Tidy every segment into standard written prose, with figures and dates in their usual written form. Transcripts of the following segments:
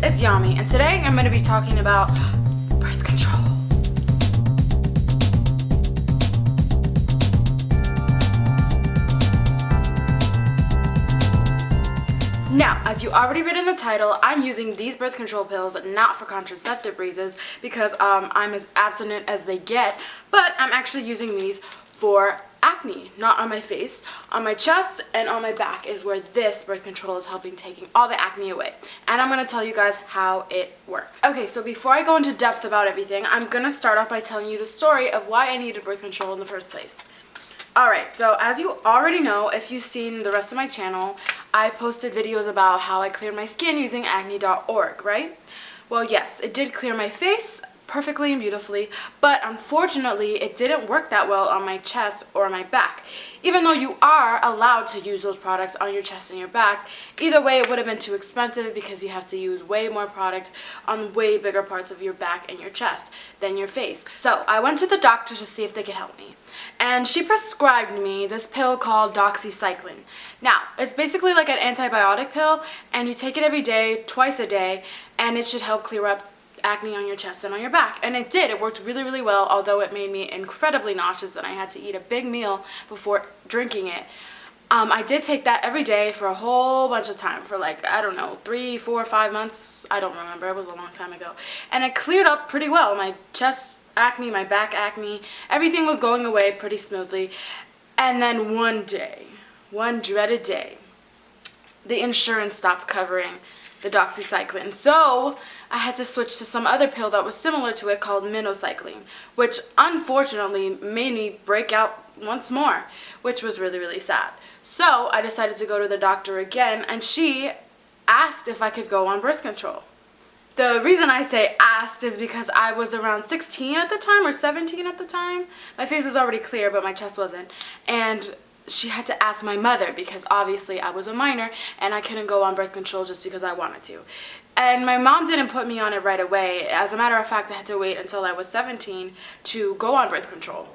it's Yami, and today I'm going to be talking about birth control. Now, as you already read in the title, I'm using these birth control pills not for contraceptive reasons because I'm as abstinent as they get, but I'm actually using these for acne, not on my face, on my chest and on my back is where this birth control is helping taking all the acne away. And I'm going to tell you guys how it works. Okay, so before I go into depth about everything, I'm going to start off by telling you the story of why I needed birth control in the first place. Alright, so as you already know, if you've seen the rest of my channel, I posted videos about how I cleared my skin using acne.org, right? Well, yes, it did clear my face perfectly and beautifully, but unfortunately it didn't work that well on my chest or my back. Even though you are allowed to use those products on your chest and your back, either way it would have been too expensive because you have to use way more product on way bigger parts of your back and your chest than your face. So I went to the doctor to see if they could help me, and she prescribed me this pill called doxycycline. Now, it's basically like an antibiotic pill, and you take it every day, twice a day, and it should help clear up acne on your chest and on your back. And it did. It worked really, really well, although it made me incredibly nauseous and I had to eat a big meal before drinking it. I did take that every day for a whole bunch of time, for like, I don't know, 3, 4, 5 months. I don't remember. It was a long time ago. And it cleared up pretty well. My chest acne, my back acne, everything was going away pretty smoothly. And then one day, one dreaded day, the insurance stopped covering the doxycycline. So I had to switch to some other pill that was similar to it called minocycline, which unfortunately made me break out once more, which was really, really sad. So I decided to go to the doctor again, and she asked if I could go on birth control. The reason I say asked is because I was around 16 at the time, or 17 at the time. My face was already clear, but my chest wasn't. And she had to ask my mother because obviously I was a minor and I couldn't go on birth control just because I wanted to. And my mom didn't put me on it right away. As a matter of fact, I had to wait until I was 17 to go on birth control.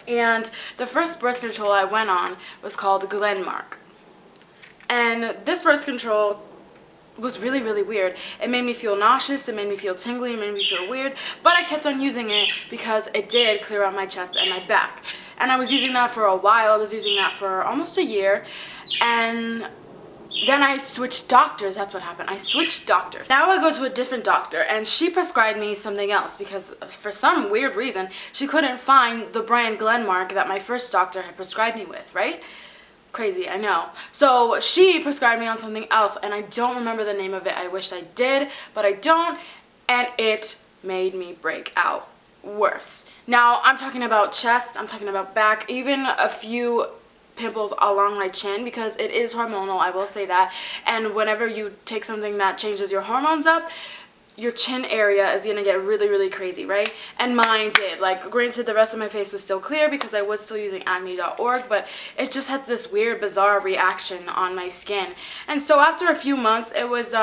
And the first birth control I went on was called Glenmark. And this birth control was really, really weird. It made me feel nauseous, it made me feel tingly, it made me feel weird, but I kept on using it because it did clear out my chest and my back. And I was using that for a while. I was using that for almost a year, and then I switched doctors. That's what happened. I switched doctors. Now I go to a different doctor, and she prescribed me something else because for some weird reason she couldn't find the brand Glenmark that my first doctor had prescribed me with, right? Crazy, I know. So she prescribed me on something else, and I don't remember the name of it. I wished I did, but I don't, and it made me break out worse. Now, I'm talking about chest, I'm talking about back, even a few pimples along my chin, because it is hormonal, I will say that. And whenever you take something that changes your hormones up, your chin area is gonna get really, really crazy, right? And mine did. Like, granted, the rest of my face was still clear because I was still using acne.org, but it just had this weird, bizarre reaction on my skin. And so after a few months, it was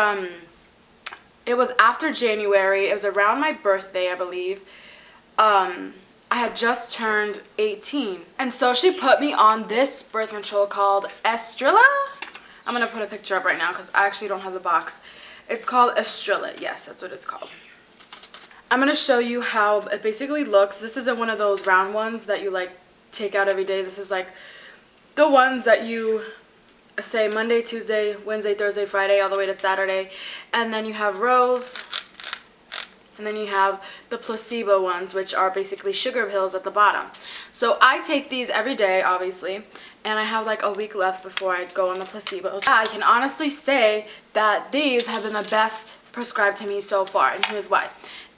after January, it was around my birthday, I believe. I had just turned 18. And so she put me on this birth control called Estrella. I'm gonna put a picture up right now because I actually don't have the box. It's called Estrella. Yes, that's what it's called. I'm going to show you how it basically looks. This isn't one of those round ones that you like take out every day. This is like the ones that you say Monday, Tuesday, Wednesday, Thursday, Friday, all the way to Saturday. And then you have rows. And then you have the placebo ones, which are basically sugar pills at the bottom. So I take these every day, obviously, and I have like a week left before I go on the placebos. I can honestly say that these have been the best prescribed to me so far, and here's why.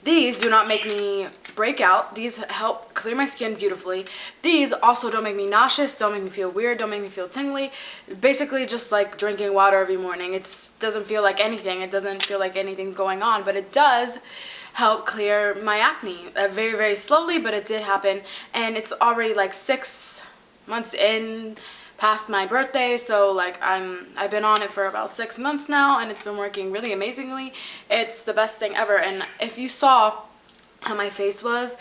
These do not make me break out. These help clear my skin beautifully. These also don't make me nauseous, don't make me feel weird, don't make me feel tingly. Basically just like drinking water every morning. It doesn't feel like anything. It doesn't feel like anything's going on, but it does help clear my acne very, very slowly, but it did happen. And it's already like 6 months in past my birthday, so like I've been on it for about 6 months now, and it's been working really amazingly. It's the best thing ever. And if you saw how my face was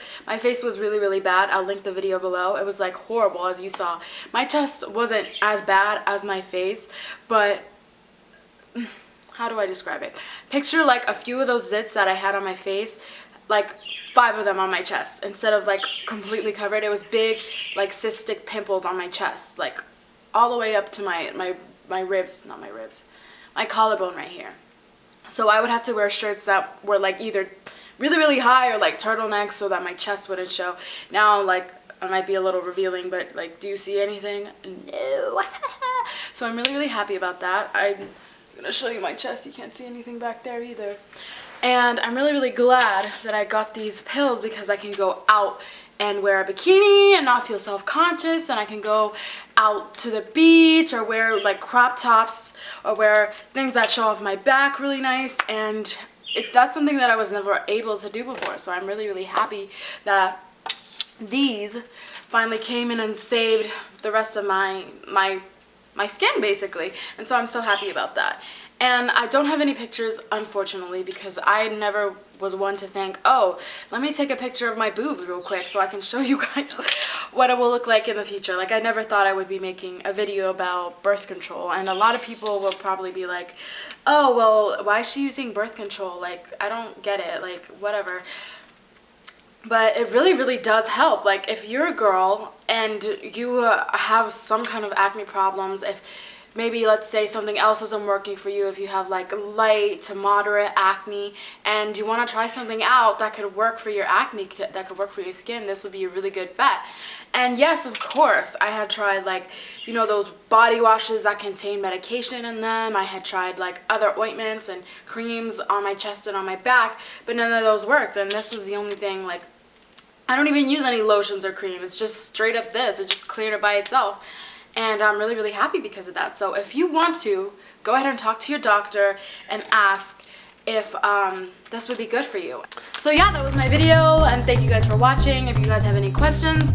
really, really bad. I'll link the video below. It was like horrible, as you saw. My chest wasn't as bad as my face, but how do I describe it? Picture like a few of those zits that I had on my face, like 5 of them on my chest. Instead of like completely covered, it was big like cystic pimples on my chest, like all the way up to my ribs, not my ribs, my collarbone right here. So I would have to wear shirts that were like either really high or like turtlenecks so that my chest wouldn't show. Now like I might be a little revealing, but like, do you see anything? No. So I'm really happy about that. I'm gonna show you my chest. You can't see anything back there either. And I'm really glad that I got these pills because I can go out and wear a bikini and not feel self-conscious, and I can go out to the beach or wear like crop tops or wear things that show off my back really nice, and that's something that I was never able to do before. So I'm really happy that these finally came in and saved the rest of my skin basically, and so I'm so happy about that. And I don't have any pictures, unfortunately, because I never was one to think, oh, let me take a picture of my boobs real quick so I can show you guys what it will look like in the future. Like, I never thought I would be making a video about birth control, and a lot of people will probably be like, oh, well, why is she using birth control? Like, I don't get it, like, whatever. But it really does help. Like, if you're a girl and you have some kind of acne problems, if maybe let's say something else isn't working for you, if you have like light to moderate acne and you want to try something out that could work for your acne, that could work for your skin, this would be a really good bet. And yes, of course, I had tried like, you know, those body washes that contain medication in them. I had tried like other ointments and creams on my chest and on my back, but none of those worked. And this was the only thing. Like, I don't even use any lotions or cream. It's just straight up this. It just cleared it by itself. And I'm really happy because of that. So if you want to, go ahead and talk to your doctor and ask if this would be good for you. So yeah, that was my video, and thank you guys for watching. If you guys have any questions,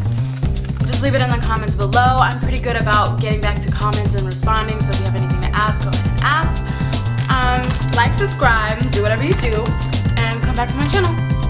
just leave it in the comments below. I'm pretty good about getting back to comments and responding, so if you have anything to ask, go ahead and ask. Like, subscribe, do whatever you do, and come back to my channel.